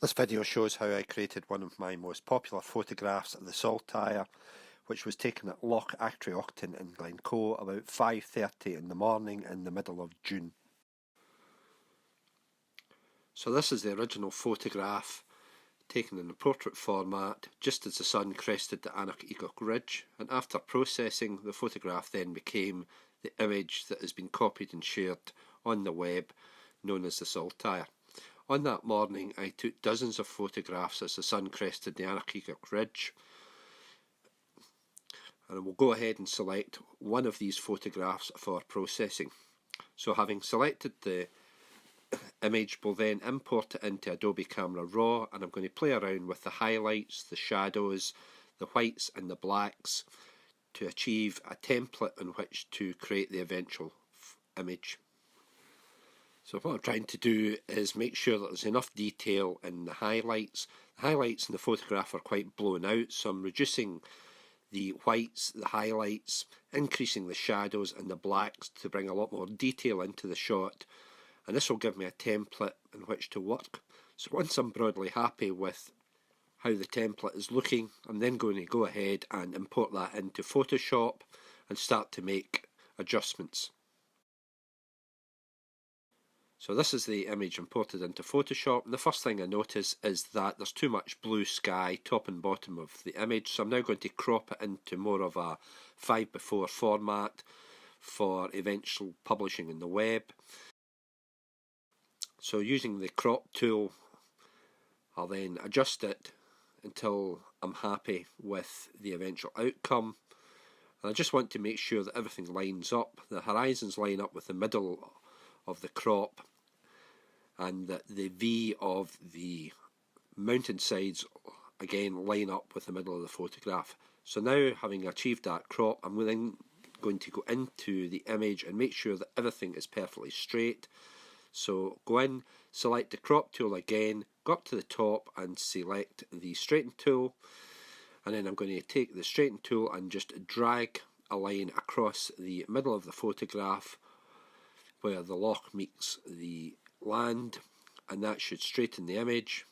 This video shows how I created one of my most popular photographs of the Saltire, which was taken at Loch Achtriochtan in Glencoe about 5:30 in the morning in the middle of June. So this is the original photograph taken in the portrait format just as the sun crested the Achtriochtan ridge, and after processing the photograph then became the image that has been copied and shared on the web known as the Saltire. On that morning I took dozens of photographs as the sun crested the Achtriochtan ridge, and we'll go ahead and select one of these photographs for processing. So having selected the image, we'll then import it into Adobe Camera Raw, and I'm going to play around with the highlights, the shadows, the whites and the blacks to achieve a template on which to create the eventual image. So what I'm trying to do is make sure that there's enough detail in the highlights. The highlights in the photograph are quite blown out, so I'm reducing the whites, the highlights, increasing the shadows and the blacks to bring a lot more detail into the shot, and this will give me a template in which to work. So once I'm broadly happy with how the template is looking, I'm then going to go ahead and import that into Photoshop and start to make adjustments. So this is the image imported into Photoshop, and the first thing I notice is that there's too much blue sky top and bottom of the image, so I'm now going to crop it into more of a 5:4 format for eventual publishing in the web. So using the crop tool, I'll then adjust it until I'm happy with the eventual outcome. And I just want to make sure that everything lines up, the horizons line up with the middle of the crop, and that the V of the mountain sides again line up with the middle of the photograph. So now, having achieved that crop, I'm then going to go into the image and make sure that everything is perfectly straight. So go in, select the crop tool again, go up to the top and select the straighten tool, and then I'm going to take the straighten tool and just drag a line across the middle of the photograph where the loch meets the land, and that should straighten the image.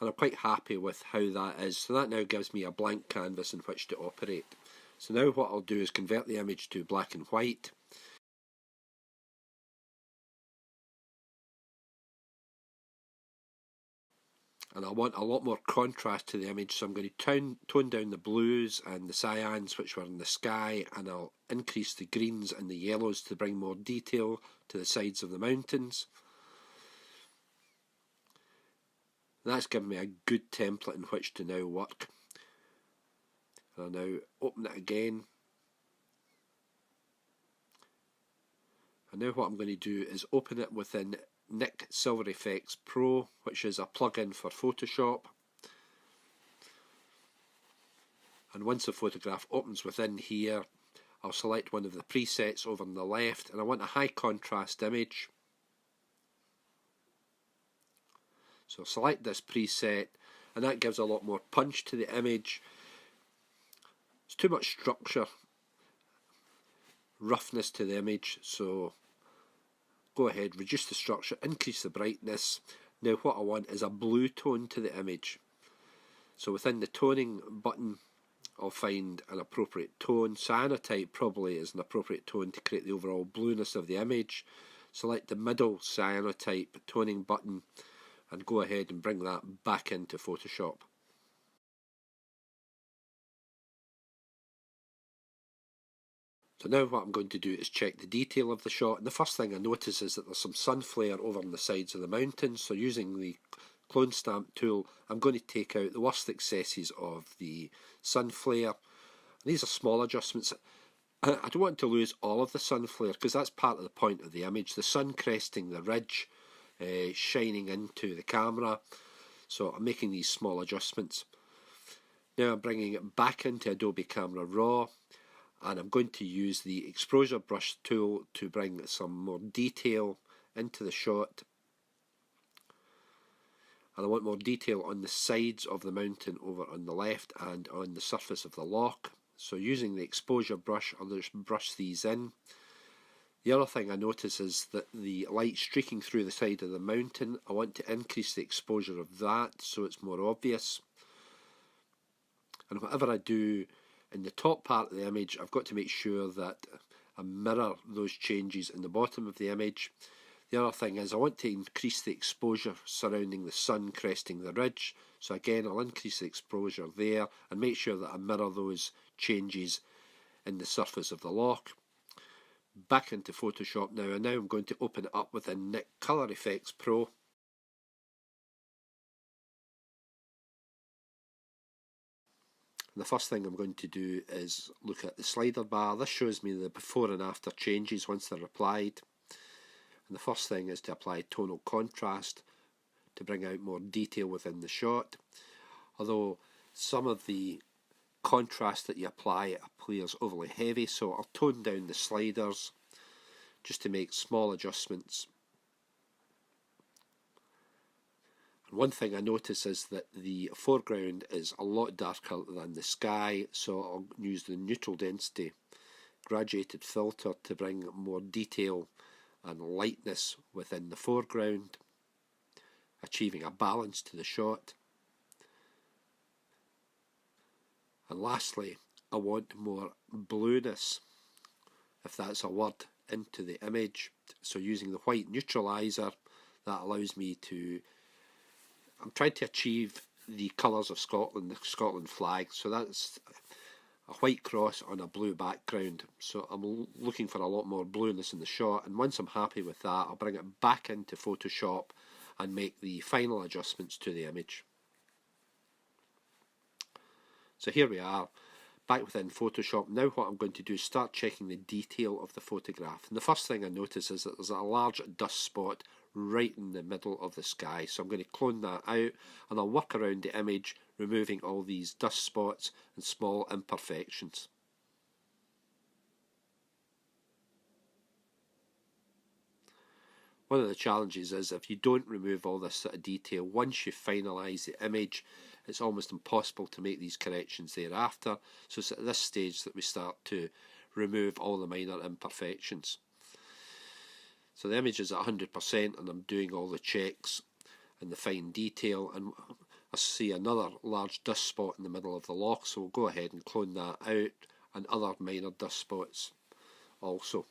And I'm quite happy with how that is, so that now gives me a blank canvas in which to operate. So now what I'll do is convert the image to black and white, and I want a lot more contrast to the image, so I'm going to tone down the blues and the cyans which were in the sky, and I'll increase the greens and the yellows to bring more detail to the sides of the mountains. And that's given me a good template in which to now work. And I'll now open it again. And now what I'm going to do is open it within Nik Silver Effects Pro, which is a plugin for Photoshop. And once the photograph opens within here, I'll select one of the presets over on the left, and I want a high contrast image. So I'll select this preset, and that gives a lot more punch to the image. It's too much structure, roughness to the image, so go ahead, reduce the structure, increase the brightness. Now what I want is a blue tone to the image. So within the toning button, I'll find an appropriate tone. Cyanotype probably is an appropriate tone to create the overall blueness of the image. Select the middle cyanotype toning button and go ahead and bring that back into Photoshop. So now what I'm going to do is check the detail of the shot, and the first thing I notice is that there's some sun flare over on the sides of the mountains. So using the clone stamp tool, I'm going to take out the worst excesses of the sun flare. And these are small adjustments. I don't want to lose all of the sun flare because that's part of the point of the image, the sun cresting the ridge, shining into the camera. So I'm making these small adjustments. Now I'm bringing it back into Adobe Camera Raw, and I'm going to use the exposure brush tool to bring some more detail into the shot. And I want more detail on the sides of the mountain over on the left and on the surface of the loch. So using the exposure brush, I'll just brush these in. The other thing I notice is that the light streaking through the side of the mountain, I want to increase the exposure of that so it's more obvious. And whatever I do in the top part of the image, I've got to make sure that I mirror those changes in the bottom of the image. The other thing is I want to increase the exposure surrounding the sun cresting the ridge. So again, I'll increase the exposure there and make sure that I mirror those changes in the surface of the loch. Back into Photoshop now, and now I'm going to open it up within Nik Colour Effects Pro. And the first thing I'm going to do is look at the slider bar. This shows me the before and after changes once they're applied. And the first thing is to apply tonal contrast to bring out more detail within the shot. Although some of the contrast that you apply appears overly heavy, so I'll tone down the sliders just to make small adjustments. And one thing I notice is that the foreground is a lot darker than the sky, so I'll use the neutral density graduated filter to bring more detail and lightness within the foreground, achieving a balance to the shot. And lastly, I want more blueness, if that's a word, into the image. So using the white neutralizer, that allows me to, I'm trying to achieve the colours of Scotland, the Scotland flag. So that's a white cross on a blue background. So I'm looking for a lot more blueness in the shot. And once I'm happy with that, I'll bring it back into Photoshop and make the final adjustments to the image. So here we are, back within Photoshop. Now what I'm going to do is start checking the detail of the photograph. And the first thing I notice is that there's a large dust spot right in the middle of the sky. So I'm going to clone that out, and I'll work around the image, removing all these dust spots and small imperfections. One of the challenges is if you don't remove all this sort of detail, once you finalise the image, it's almost impossible to make these corrections thereafter. So it's at this stage that we start to remove all the minor imperfections. So the image is at 100% and I'm doing all the checks and the fine detail, and I see another large dust spot in the middle of the loch, so we'll go ahead and clone that out, and other minor dust spots also.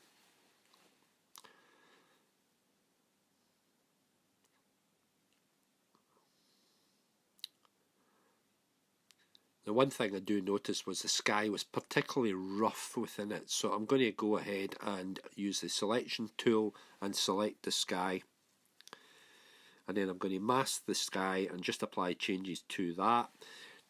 The one thing I do notice was the sky was particularly rough within it, so I'm going to go ahead and use the selection tool and select the sky, and then I'm going to mask the sky and just apply changes to that.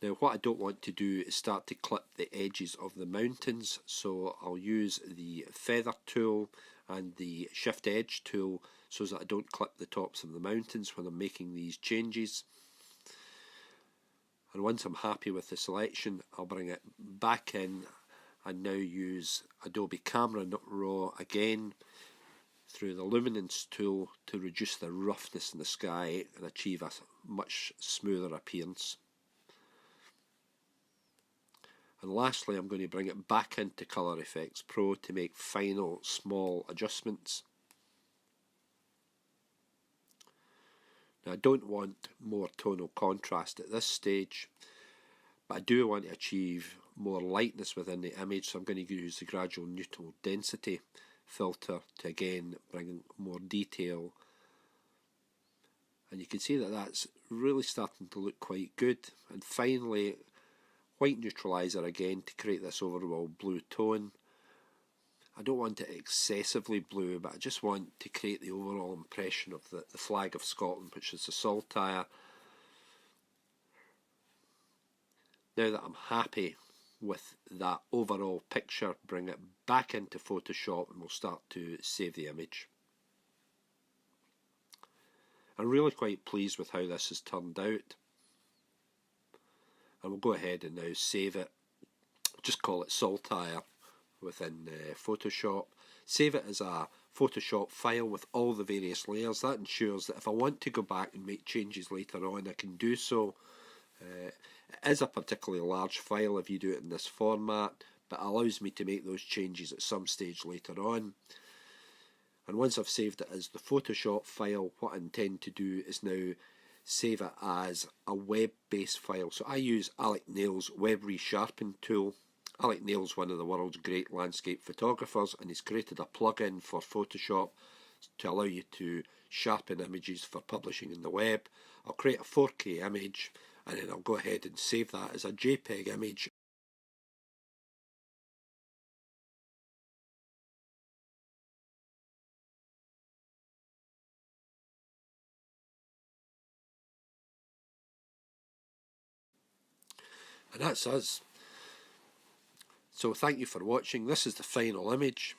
Now what I don't want to do is start to clip the edges of the mountains, so I'll use the feather tool and the shift edge tool so that I don't clip the tops of the mountains when I'm making these changes. And once I'm happy with the selection, I'll bring it back in and now use Adobe Camera Raw again through the luminance tool to reduce the roughness in the sky and achieve a much smoother appearance. And lastly, I'm going to bring it back into Colour Effects Pro to make final small adjustments. Now I don't want more tonal contrast at this stage, but I do want to achieve more lightness within the image, so I'm going to use the gradual neutral density filter to again bring more detail. And you can see that that's really starting to look quite good. And finally, white neutralizer again to create this overall blue tone. I don't want it excessively blue, but I just want to create the overall impression of the flag of Scotland, which is the Saltire. Now that I'm happy with that overall picture, bring it back into Photoshop and we'll start to save the image. I'm really quite pleased with how this has turned out. And we'll go ahead and now save it. Just call it Saltire within Photoshop. Save it as a Photoshop file with all the various layers. That ensures that if I want to go back and make changes later on, I can do so It is a particularly large file if you do it in this format, but it allows me to make those changes at some stage later on. And once I've saved it as the Photoshop file, what I intend to do is now save it as a web-based file. So I use Alec Neil's web resharpen tool. Alec Neil's one of the world's great landscape photographers, and he's created a plugin for Photoshop to allow you to sharpen images for publishing in the web. I'll create a 4K image, and then I'll go ahead and save that as a JPEG image. And that's us. So thank you for watching. This is the final image.